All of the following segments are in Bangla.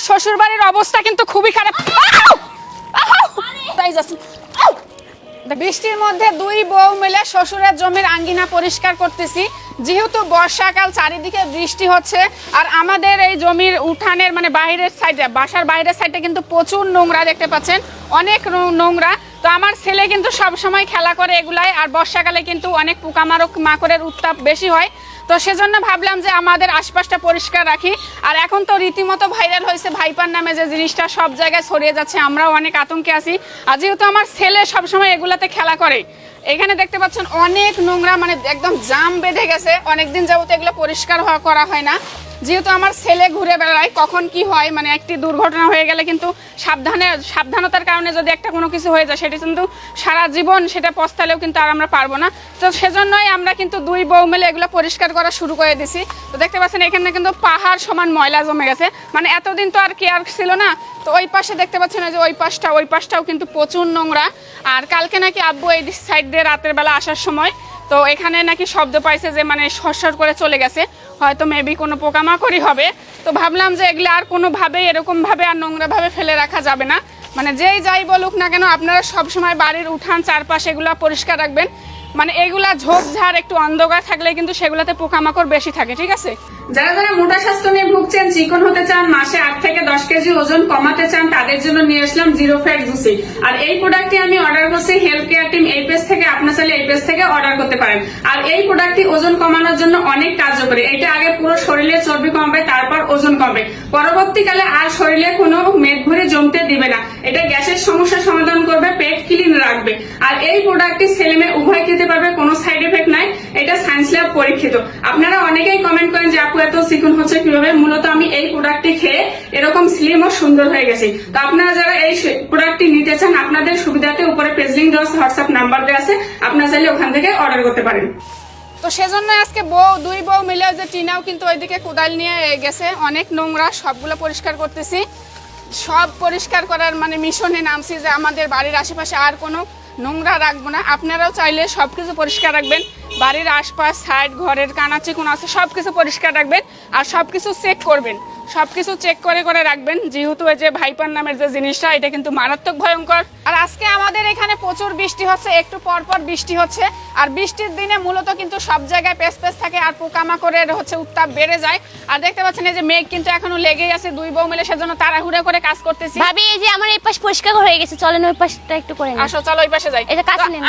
শ্বশুর বাড়ির অবস্থা কিন্তু খুবই খারাপ। বৃষ্টির মধ্যে দুই বউ মিলে শ্বশুরের জমির আঙ্গিনা পরিষ্কার করতেছি। যেহেতু বর্ষাকাল, চারিদিকে বৃষ্টি হচ্ছে, আর আমাদের এই জমির উঠানের মানে বাইরের সাইডে, বাসার বাইরের সাইডে কিন্তু প্রচুর নোংরা দেখতে পাচ্ছেন, অনেক নোংরা। তো আমার ছেলে কিন্তু সব সময় খেলা করে এগুলাই, আর বর্ষাকালে কিন্তু অনেক মাকড়ের উত্তাপ বেশি হয়। তো সেজন্য ভাবলাম যে আমাদের আশপাশটা পরিষ্কার রাখি। আর এখন তো রীতিমতো ভাইরাল হয়েছে ভাইপার নামে যে জিনিসটা, সব জায়গায় ছড়িয়ে যাচ্ছে, আমরাও অনেক আতঙ্কে আছি। আর যেহেতু আমার ছেলে সবসময় এগুলাতে খেলা করে, এখানে দেখতে পাচ্ছেন অনেক নোংরা, মানে একদম জাম বেঁধে গেছে। অনেকদিন যাবত এগুলো পরিষ্কার করা হয় না। যেহেতু আমার ছেলে ঘুরে বেড়ায়, কখন কি হয়, মানে একটি দুর্ঘটনা হয়ে গেলে কিন্তু সাবধানতার কারণে যদি একটা কোনো কিছু হয়ে যায়, সেটা কিন্তু সারা জীবন সেটা পস্তালেও কিন্তু আর আমরা পারবো না। তো সেজন্যই আমরা কিন্তু দুই বউ মিলে এগুলো পরিষ্কার করা শুরু করে দিছি। তো দেখতে পাচ্ছেন এখানে কিন্তু পাহাড় সমান ময়লা জমে গেছে, মানে এতদিন তো আর কেয়ার ছিল না। তো ওই পাশে দেখতে পাচ্ছেন যে ওই পাশটাও কিন্তু প্রচুর নোংরা। আর কালকে নাকি আব্বু এই সাইড দিয়ে রাতের বেলা আসার সময় তো এখানে নাকি শব্দ পাইছে যে মানে সরসর করে চলে গেছে, হয়তো মেবি কোনো পোকামাকড়ই হবে। তো ভাবলাম যে এগুলো আর কোনোভাবেই এরকমভাবে আর নোংরাভাবে ফেলে রাখা যাবে না। মানে যেই যাই বলুক না কেন, আপনারা সবসময় বাড়ির উঠান চারপাশে এগুলো পরিষ্কার রাখবেন। মানে এগুলা ঝোপঝাড় একটু অন্ধকার থাকলে কিন্তু সেগুলোতে পোকামাকড় বেশি থাকে, ঠিক আছে? যারা যারা মোটা স্বাস্থ্য নিয়ে ভুগছেন, চিকন হতে চান, মাসে 8 থেকে 10 কেজি ওজন কমাতে চান, তাদের জন্য নিয়ে আসলাম জিরো ফ্যাট জুসি। আর এই প্রোডাক্টটি আমি অর্ডার করছি হেলথ কেয়ার টিম এই পেজ থেকে, আপনার চাইলে এই পেজ থেকে অর্ডার করতে পারেন। আর এই প্রোডাক্টটি ওজন কমানোর জন্য অনেক কার্যকরী। এটা আগে পুরো শরীরে চর্বি কমাবে, তারপর ওজন কমবে। পরবর্তীকালে আর শরীরে কোনো মেদ ভরে জমতে দিবে না। এটা গ্যাসের সমস্যার সমাধান করবে, পেট ক্লিন রাখবে। আর এই প্রোডাক্টটি ছেলে মেয়ে উভয় খেতে পারবে, কোনো সাইড এফেক্ট নাই। এটা সায়েন্স ল্যাব পরীক্ষিত। আপনারা অনেকেই কমেন্ট করেন যে আপু এত চিকন হচ্ছে কিভাবে। মূলত আমি এই প্রোডাক্টটি খেয়ে এরকম স্লিম ও সুন্দর হয়ে গেছি। তো আপনারা যারা এই প্রোডাক্টটি নিতে চান, আপনাদের সুবিধাতে উপরে পেজ লিংক দেওয়া আছে, হোয়াটসঅ্যাপ নাম্বার দেওয়া আছে, আপনারা চাইলে ওখান থেকে অর্ডার করতে পারেন। তো সেজন্য আজকে দুই বউ মিলে যে টিনাও কিন্তু ওইদিকে কোদাল নিয়ে গেছে, অনেক নোংরা, সবগুলো পরিষ্কার করতেছি। সব পরিষ্কার করার মানে মিশনে নামছি যে আমাদের বাড়ির আশেপাশে আর কোনো নোংরা রাখবো না। আপনারাও চাইলে সবকিছু পরিষ্কার রাখবেন, বাড়ির আশপাশ, সাইড, ঘরের কানাচি কোন আছে সবকিছু পরিষ্কার রাখবেন। আর সবকিছু চেক করবেন, সবকিছু চেক করে রাখবেন। যেহেতু এই যে ভাইপার নামের যে জিনিসটা, এটা কিন্তু মারাত্মক ভয়ঙ্কর। আর আজকে আমাদের এখানে প্রচুর বৃষ্টি হচ্ছে, একটু পর বৃষ্টি হচ্ছে। আর বৃষ্টির দিনে মূলত কিন্তু সব জায়গায় পেচ থাকে, আর পোকামাকড়ের উত্তাপ বেড়ে যায়। আর দেখতে পাচ্ছেন এই যে মেঘ কিন্তু এখনো লেগেই আছে। দুই বউ মিলে সেজন্য তাড়াহুড়া করে কাজ করতেছি। ভাবি এই যে আমার এই পাশ পরিষ্কার হয়ে গেছে, চলেন ওই পাশটা একটু করে নিই। আসো, চলো ওই পাশে যাই।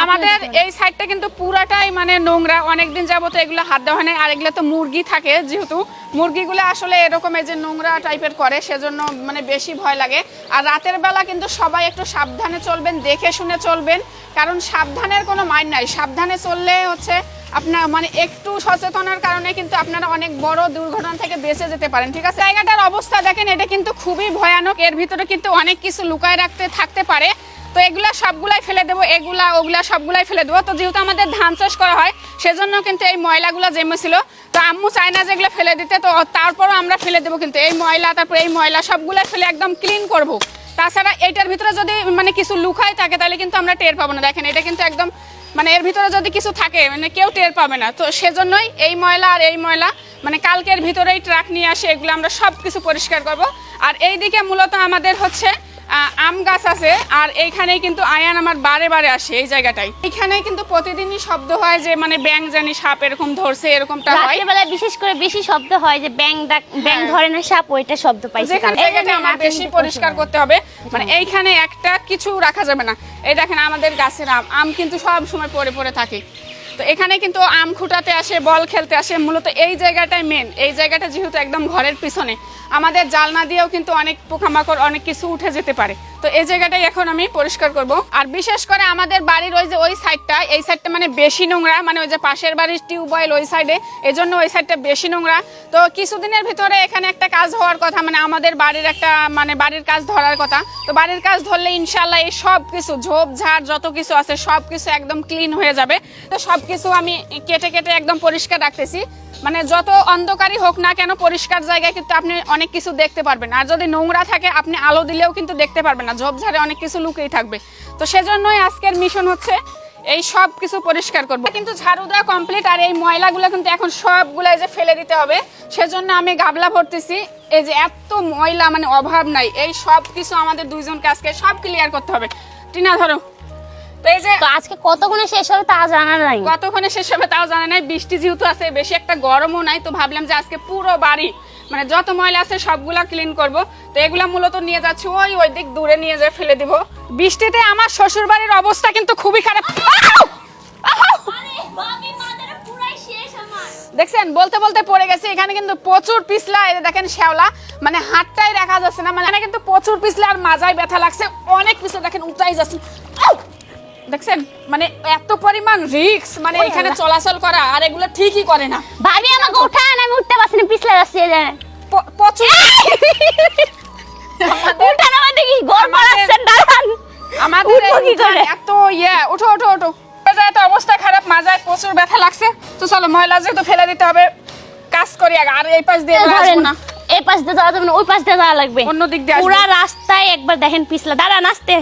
আমাদের এই সাইডটা কিন্তু পুরাটাই মানে নোংরা, অনেকদিন যাবত এগুলো হাত দেওয়া হয় না। আর এগুলো তো মুরগি থাকে, যেহেতু মুরগিগুলো আসলে এরকম এই যে নোংরা টাইপের করে, সেজন্য মানে বেশি ভয় লাগে। আর রাতের বেলা কিন্তু সবাই একটু সাবধানে চলবেন, দেখে শুনে চলবেন, কারণ সাবধানের কোনো মাইন নাই। সাবধানে চললে আপনার মানে একটু সচেতনার কারণে কিন্তু আপনারা অনেক বড় দুর্ঘটনা থেকে বেঁচে যেতে পারেন, ঠিক আছে? জায়গাটার অবস্থা দেখেন, এটা কিন্তু খুবই ভয়ানক। এর ভিতরে কিন্তু অনেক কিছু লুকায় থাকতে পারে। তো এগুলা সবগুলাই ফেলে দেবো, ওগুলা সবগুলাই ফেলে দেবো। তো যেহেতু আমাদের ধান চাষ করা হয়, সেজন্য কিন্তু এই ময়লাগুলো জমেছিল। তো আম্মু চায় না যেগুলো ফেলে দিতে, তো তারপরও আমরা ফেলে দেবো। কিন্তু এই ময়লা, তারপর এই ময়লা সবগুলাই ফেলে একদম ক্লিন করব। তাছাড়া এটার ভিতরে যদি মানে কিছু লুকায় থাকে, তাহলে কিন্তু আমরা টের পাবো না। দেখেন, এটা কিন্তু একদম মানে এর ভিতরে যদি কিছু থাকে, মানে কেউ টের পাবে না। তো সেজন্যই এই ময়লা আর এই ময়লা মানে কালকের ভিতরেই ট্রাক নিয়ে আসে, এগুলো আমরা সব কিছু পরিষ্কার করব। আর এইদিকে মূলত আমাদের আম গাছ আছে। আর এইখানেই কিন্তু আয়ান আমার বারে আসে এই জায়গাটাই। এইখানেই কিন্তু প্রতিদিনই শব্দ হয় যে মানে ব্যাং জানি সাপ এরকম ধরছে, এরকমটা হয়। রাতের বেলা বিশেষ করে বেশি শব্দ হয় যে ব্যাং ধরে না সাপ, ওইটা শব্দ পাইছে। জায়গাটা আমার বেশি পরিষ্কার করতে হবে। মানে এইখানে একটা কিছু রাখা যাবে না। এই দেখেন আমাদের গাছের আম কিন্তু সব সময় পড়ে থাকে। তো এখানে কিন্তু আম খুঁটাতে আসে, বল খেলতে আসে। মূলত এই জায়গাটাই মেন। এই জায়গাটা যেহেতু একদম ঘরের পিছনে, আমাদের জালনা দিয়েও কিন্তু অনেক পোকামাকড় অনেক কিছু উঠে যেতে পারে। তো এই জায়গাটাই এখন আমি পরিষ্কার করব। আর বিশেষ করে আমাদের বাড়ির ওই সাইডটা, এই সাইডটা মানে বেশি নোংরা, মানে ওই যে পাশের বাড়ির টিউবওয়েল ওই সাইডে, এজন্য ওই সাইডটা বেশি নোংরা। তো কিছুদিনের ভিতরে এখানে একটা কাজ হওয়ার কথা, মানে আমাদের বাড়ির বাড়ির কাজ ধরার কথা। তো বাড়ির কাজ ধরলে ইনশাল্লাহ এই সব কিছু ঝোপঝাড় যত কিছু আছে সব কিছু একদম ক্লিন হয়ে যাবে। তো সব কিছু আমি কেটে একদম পরিষ্কার রাখতেছি। মানে যত অন্ধকারই হোক না কেন, পরিষ্কার জায়গায় কিন্তু আপনি অনেক কিছু দেখতে পারবেন। আর যদি নোংরা থাকে, আপনি আলো দিলেও কিন্তু দেখতে পারবেন না, ঝোপঝাড়ে অনেক কিছু লুকিয়ে থাকবে। তো সেজন্যই আজকের মিশন এই সব কিছু পরিষ্কার করব। কিন্তু ঝাড়ু দেওয়া কমপ্লিট, আর এই ময়লাগুলো কিন্তু এখন সবগুলো এই যে ফেলে দিতে হবে। সেজন্য আমি গাবলা ভরতেছি। এই যে এত ময়লা, মানে অভাব নাই। এই সব কিছু আমাদের দুইজনকে আজকে সব ক্লিয়ার করতে হবে। টিনা ধরো। তো এই যে তো আজকে কতক্ষণে শেষ হবে তা জানা নাই। কতক্ষণে শেষ হবে তাও জানা নাই। বৃষ্টি যেহেতু আছে, বেশি একটা গরমও নাই, তো ভাবলাম যে আজকে পুরো বাড়ি মানে যত ময়লা আছে সবগুলা ক্লিন করব। তো এগুলা মূলত নিয়ে যাচ্ছি ওই দিক দূরে নিয়ে যেয়ে ফেলে দিব। বৃষ্টিতে আমার শ্বশুর বাড়ির অবস্থা কিন্তু খুবই খারাপ। আউ! আউ! দেখছেন, বলতে বলতে পড়ে গেছে। এখানে কিন্তু প্রচুর পিছলা, এই যে দেখেন শ্যাওলা, মানে হাতটাই রাখা যাচ্ছে না। মানে এখানে কিন্তু প্রচুর পিছলা, আর মাজায় ব্যথা লাগছে অনেক পিছলা, দেখেন উঠাই যাচ্ছে। আউ! দেখছেন, মানে এত পরিমাণ রিস্ক, মানে এখানে চলাচল করা, আর এগুলো ঠিকই করে না। ভাবি আমাকে উঠান, আমি উঠতে পারছি না, পিছলা যাচ্ছে এই যে। প্রচুর উঠান, আমার দেখি গোল মারাচ্ছেন, দাঁড়ান। আমাদের উঠবো কি করে? এত ওঠো ওঠো ওঠো। তো অবস্থা খারাপ, মাজায় প্রচুর ব্যথা লাগছে। তো চলো, ময়লা যেহেতু ফেলে দিতে হবে, কাজ করি আগে। আর এই পাশ দিয়ে আসবো না, এই পাশ দিয়ে যাওয়া যাবে না, ওই পাশ দিয়ে যাওয়া লাগবে। অন্য দিক দিয়ে আসবো। পুরা রাস্তায় একবার দেখেন পিছলা। দাঁড়ান, আসতে।